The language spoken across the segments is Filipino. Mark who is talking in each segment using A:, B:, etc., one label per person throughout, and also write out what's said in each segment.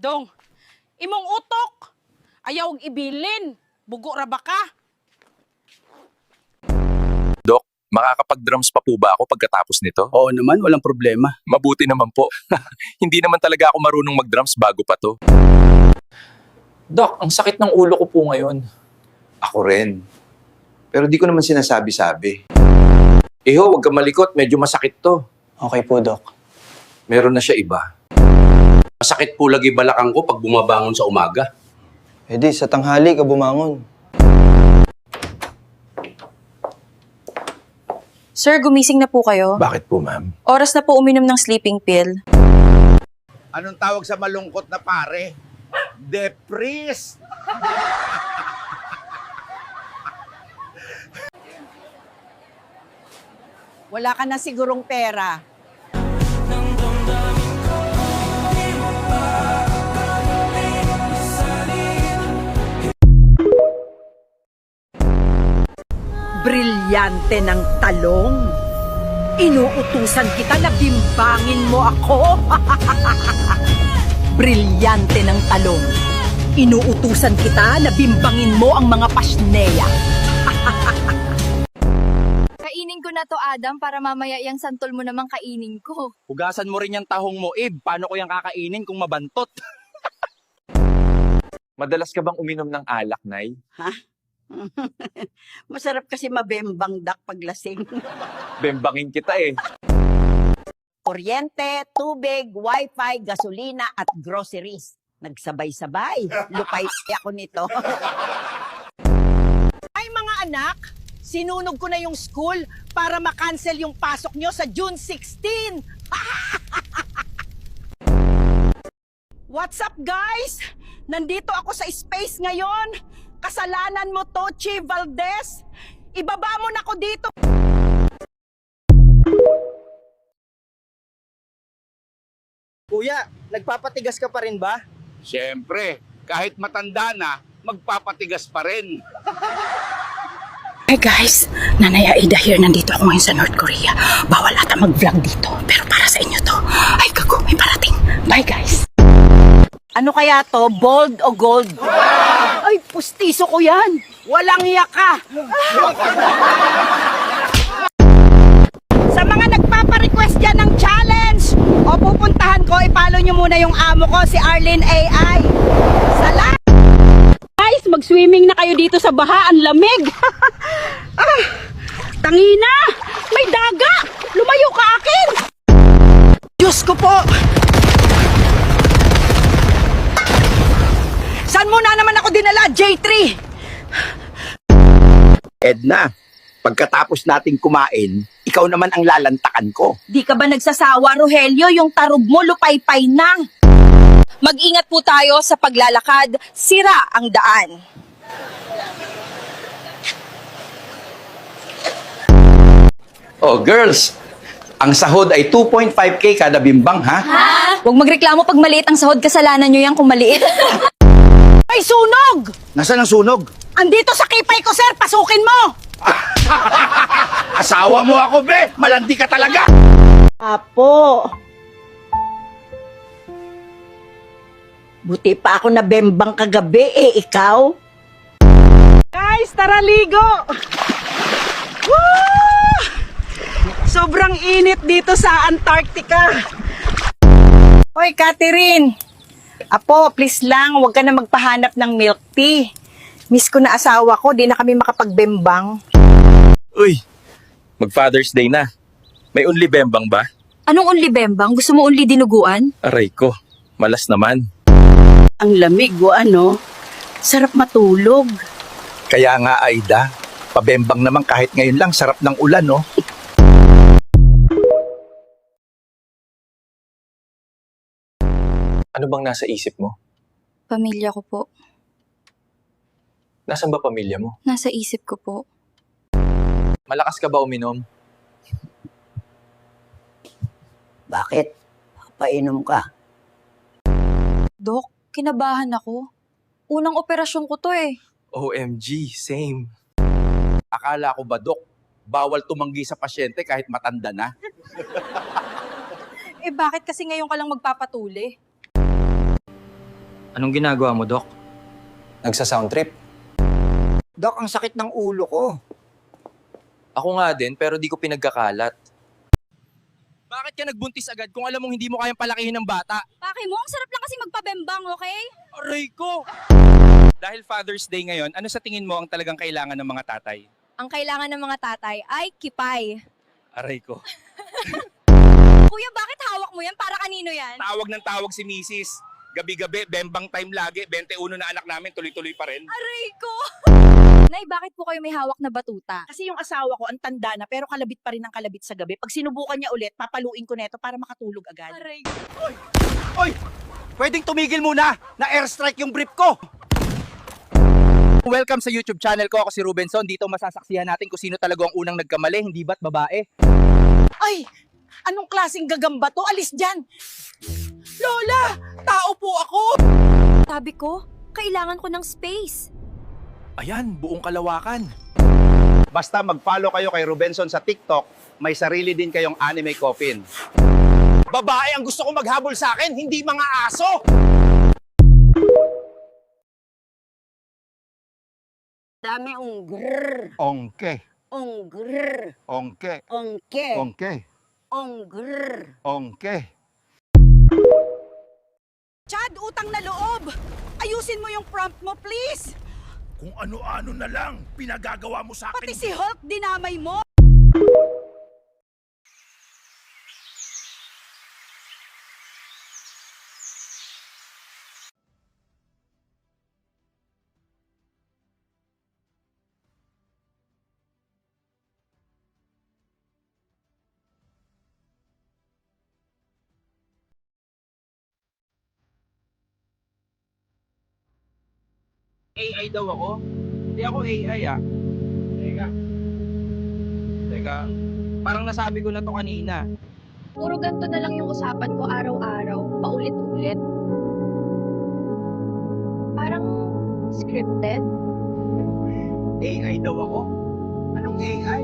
A: Dong, imong utok. Ayaw ibilin. Bugo ra ba ka?
B: Dok, makakapag-drums pa po ba ako pagkatapos nito?
C: Oo naman, walang problema.
B: Mabuti naman po. Hindi naman talaga ako marunong mag-drums bago pa to.
D: Doc, ang sakit ng ulo ko po ngayon.
E: Ako rin. Pero di ko naman sinasabi-sabi.
D: Iho, huwag ka malikot. Medyo masakit to.
C: Okay po, Doc.
E: Meron na siya iba. Masakit po lagi balakang ko pag bumabangon sa umaga.
F: Eh di, sa tanghali ka bumangon.
G: Sir, gumising na po kayo.
E: Bakit po, ma'am?
G: Oras na po uminom ng sleeping pill.
H: Anong tawag sa malungkot na pare? Depressed.
A: Wala ka na sigurong pera.
I: Brilyante ng talong. Inuutusan kita na bimbangin mo ako. Brilyante ng talong. Inuutusan kita na bimbangin mo ang mga pasneya.
G: Kainin ko na to, Adam, para mamaya yung santol mo namang kainin ko.
C: Hugasan mo rin yung tahong mo, Ib. Paano ko yung kakainin kung mabantot?
B: Madalas ka bang uminom ng alak, Nay?
I: Masarap kasi mabembang dak paglasing.
B: Bembangin kita eh.
I: Kuryente, tubig, wifi, gasolina at groceries. Nagsabay-sabay. Lupay ako nito.
A: Ay mga anak, sinunog ko na yung school para makancel yung pasok nyo sa June 16. What's up guys? Nandito ako sa space ngayon. Kasalanan mo to, Chi Valdez. Ibaba mo na ako dito.
F: Kuya, nagpapatigas ka pa rin ba?
H: Siyempre, kahit matanda na, magpapatigas pa rin.
I: Hey guys, Nanay Aida here. Nandito ako ngayon sa North Korea. Bawal ata mag-vlog dito. Pero para sa inyo to. Ay gago, may parating. Bye guys. Ano kaya to? Bold o gold? Ay, pustiso ko yan.
A: Walang hiya ka. Sa mga nagpapa-request dyan ng challenge, o pupuntahan ko, ipalo nyo muna yung amo ko, si Arlene AI. Salamat! Guys, mag-swimming na kayo dito sa baha, ang lamig. Tangina! May daga! Lumayo ka akin! Diyos ko po! Saan mo na naman ako dinala, J3?
H: Edna, pagkatapos nating kumain, ikaw naman ang lalantakan ko.
G: Di ka ba nagsasawa, Rogelio? Yung tarog mo, lupay-pay na. Mag-ingat po tayo sa paglalakad. Sira ang daan.
E: Oh, girls! Ang sahod ay 2.5K kada bimbang, ha?
G: Huwag magreklamo pag maliit ang sahod. Kasalanan nyo yan kung maliit.
A: May sunog!
H: Nasaan ang sunog?
A: Andito sa kipay ko, sir! Pasukin mo!
H: Asawa mo ako, be! Malandi ka talaga!
I: Apo. Buti pa ako na bembang kagabi ikaw?
A: Guys, tara ligo! Woo! Sobrang init dito sa Antarctica. Hoy, Catherine! Apo, please lang, huwag ka na magpahanap ng milk tea. Miss ko na asawa ko, di na kami makapagbembang.
B: Uy, mag-Father's Day na. May only bembang ba?
G: Anong only bembang? Gusto mo only dinuguan?
B: Aray ko, malas naman.
I: Ang lamig o ano? Sarap matulog.
E: Kaya nga, Aida, pabembang naman kahit ngayon lang, sarap ng ulan, no?
B: Ano bang nasa isip mo?
G: Pamilya ko po.
B: Nasaan ba pamilya mo?
G: Nasa isip ko po.
B: Malakas ka ba uminom?
I: Bakit? Papainom ka.
G: Dok, kinabahan ako. Unang operasyon ko to eh.
B: OMG, same.
H: Akala ko ba, Dok, bawal tumanggi sa pasyente kahit matanda na?
G: Eh bakit kasi ngayon ka lang magpapatuli?
C: Anong ginagawa mo, Doc?
D: Nagsa-sound trip.
H: Dok, ang sakit ng ulo ko.
D: Ako nga din, pero di ko pinagkakalat.
C: Bakit ka nagbuntis agad kung alam mong hindi mo kayang palakihin ng bata?
G: Paki mo, ang sarap lang kasi magpabembang, okay?
C: Aray ko! Dahil Father's Day ngayon, ano sa tingin mo ang talagang kailangan ng mga tatay?
G: Ang kailangan ng mga tatay ay kipay.
C: Aray ko.
G: Kuya, bakit hawak mo yan? Para kanino yan?
C: Tawag ng tawag si Mrs. Gabi-gabi, bembang time lagi. 21 na anak namin, tuloy-tuloy pa rin.
G: Aray ko! Nay, bakit po kayo may hawak na batuta?
I: Kasi yung asawa ko, ang tanda na, pero kalabit pa rin ang kalabit sa gabi. Pag sinubukan niya ulit, papaluin ko neto para makatulog agad.
G: Aray ko.
H: Oy! Pwedeng tumigil muna na airstrike yung brief ko.
C: Welcome sa YouTube channel ko. Ako si Rubenson. Dito masasaksihan natin kung sino talaga ang unang nagkamali, hindi ba't babae.
I: Ay! Anong klaseng gagamba to? Alis dyan! Lola! Tao po ako!
G: Sabi ko, kailangan ko ng space.
C: Ayan, buong kalawakan.
E: Basta mag-follow kayo kay Rubenson sa TikTok, may sarili din kayong anime coffin.
H: Babae ang gusto ko maghabol sa akin, hindi mga aso.
J: Dami ungger,
H: Ongke,
J: ungger,
H: ongke,
J: ongke,
H: ongke,
J: ungger.
H: ongke.
I: Chad, utang na loob! Ayusin mo yung prompt mo, please!
H: Kung ano-ano na lang pinagagawa mo sa
I: Pati si Hulk dinamay mo!
C: AI daw ako? Hindi ako AI ah. Teka. Parang nasabi ko na to kanina.
G: Puro ganito na lang yung usapan ko araw-araw, paulit-ulit. Parang scripted.
H: AI daw ako? Anong AI?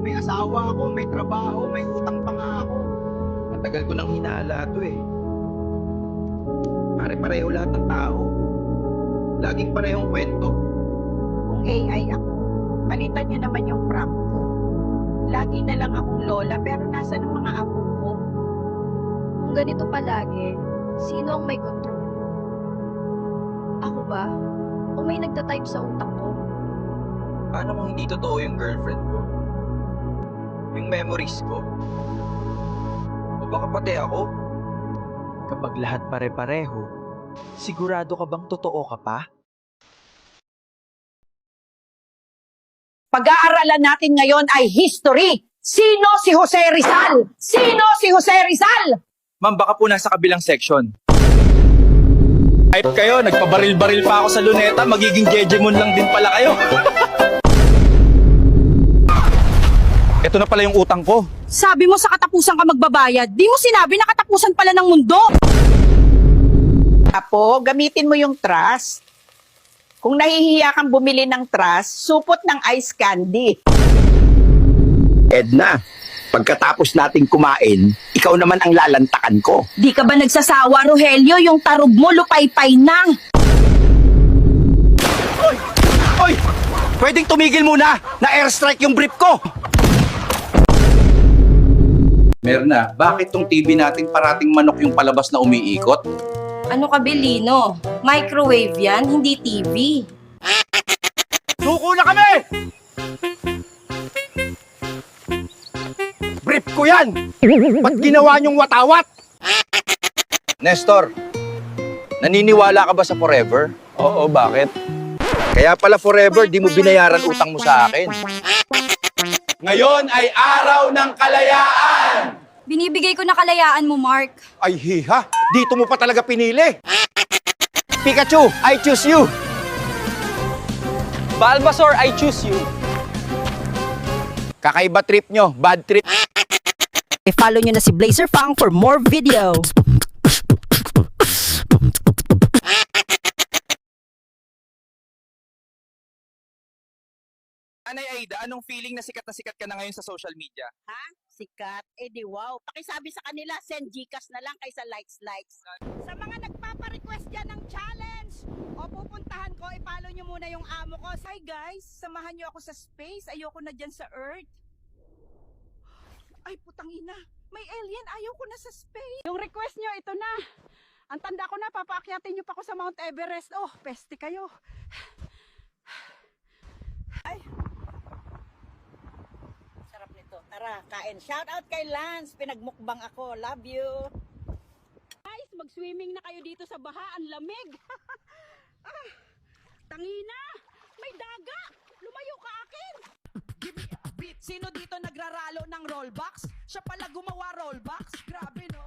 H: May asawa ako, may trabaho, may utang pa nga ako.
E: Matagal ko nang hinala to eh. Pare-pareho lahat ng tao. Laging parehong kwento.
J: Kung AI ako, palitan niyo naman yung prompt ko. Lagi na lang akong lola, pero nasa ng mga apo ko?
G: Kung ganito palagi, sino ang may control? Ako ba? O may nagtatype sa utak ko?
E: Paano kung hindi totoo yung girlfriend ko? Yung memories ko? O baka pati ako?
F: Kapag lahat pare-pareho, sigurado ka bang totoo ka pa?
I: Pag-aaralan natin ngayon ay history! Sino si Jose Rizal? Sino si Jose Rizal?
C: Ma'am, baka po nasa kabilang section. Hype kayo, nagpabaril-baril pa ako sa luneta, magiging Jejemon lang din pala kayo. Ito na pala yung utang ko.
I: Sabi mo sa katapusan ka magbabayad, di mo sinabi na katapusan pala ng mundo! Apo, gamitin mo yung trust. Kung nahihiya kang bumili ng trust, supot ng ice candy.
H: Edna, pagkatapos nating kumain, ikaw naman ang lalantakan ko.
I: Di ka ba nagsasawa, Rogelio? Yung tarog mo, lupay-pay na.
H: Oy! Pwedeng tumigil muna na airstrike yung brief ko.
E: Merna, bakit tong TV natin parating manok yung palabas na umiikot?
G: Ano ka, Belino? Microwave yan, hindi TV.
H: Suko na kami! Brief ko yan! Ba't ginawa niyong watawat?
E: Nestor, naniniwala ka ba sa forever?
B: Oo, bakit?
E: Kaya pala forever, di mo binayaran utang mo sa akin.
H: Ngayon ay araw ng kalayaan!
G: Binibigay ko na kalayaan mo, Mark.
H: Ay hiha, dito mo pa talaga pinili. Pikachu, I choose you.
C: Bulbasaur, I choose you.
E: Kakaiba trip nyo, bad trip.
I: I-follow nyo na si Blazer Fang for more videos.
C: Anay Aida, anong feeling na sikat ka na ngayon sa social media?
J: Sikat, di wow. Pakisabi sa kanila, send Gcash na lang kaysa likes. Sa mga nagpapa-request
A: dyan ng challenge. O pupuntahan ko, ipalo nyo muna yung amo ko. Hi guys, samahan nyo ako sa space. Ayoko na dyan sa Earth. Ay, putang ina. May alien, ayaw ko na sa space. Yung request nyo, ito na. Ang tanda ko na, papaakyatin nyo pa ako sa Mount Everest. Oh, peste kayo. Ay. Sarap nito. Tara, kain. Shout out kay Lance. Pinagmukbang ako. Love you. Guys, mag-swimming na kayo dito sa baha. Ang lamig. Ah, tangina. May daga. Lumayo ka akin. Give me a beat. Sino dito nagraralo ng rollbox? Siya pala gumawa rollbox. Grabe, no?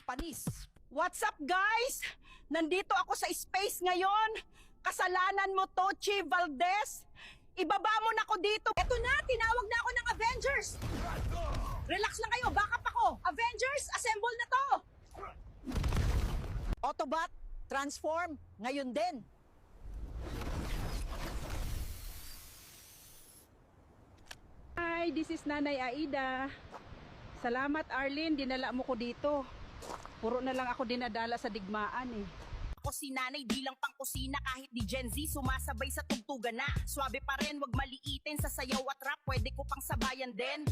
A: Panis. What's up, guys? Nandito ako sa space ngayon. Kasalanan mo, Tochi Valdez. Ibaba mo na ako dito. Eto na, tinawag na ako ng Avengers. Relax lang kayo, backup ako. Avengers, assemble na to. Autobot, transform, ngayon din. Hi, this is Nanay Aida. Salamat, Arlene, dinala mo ko dito. Puro na lang ako dinadala sa digmaan eh. Ako si Nanay, di lang pang kusina, kahit di Gen Z, sumasabay sa tugtugan na. Swabe pa rin, wag maliitin sa sayaw at rap, pwede ko pang sabayan din.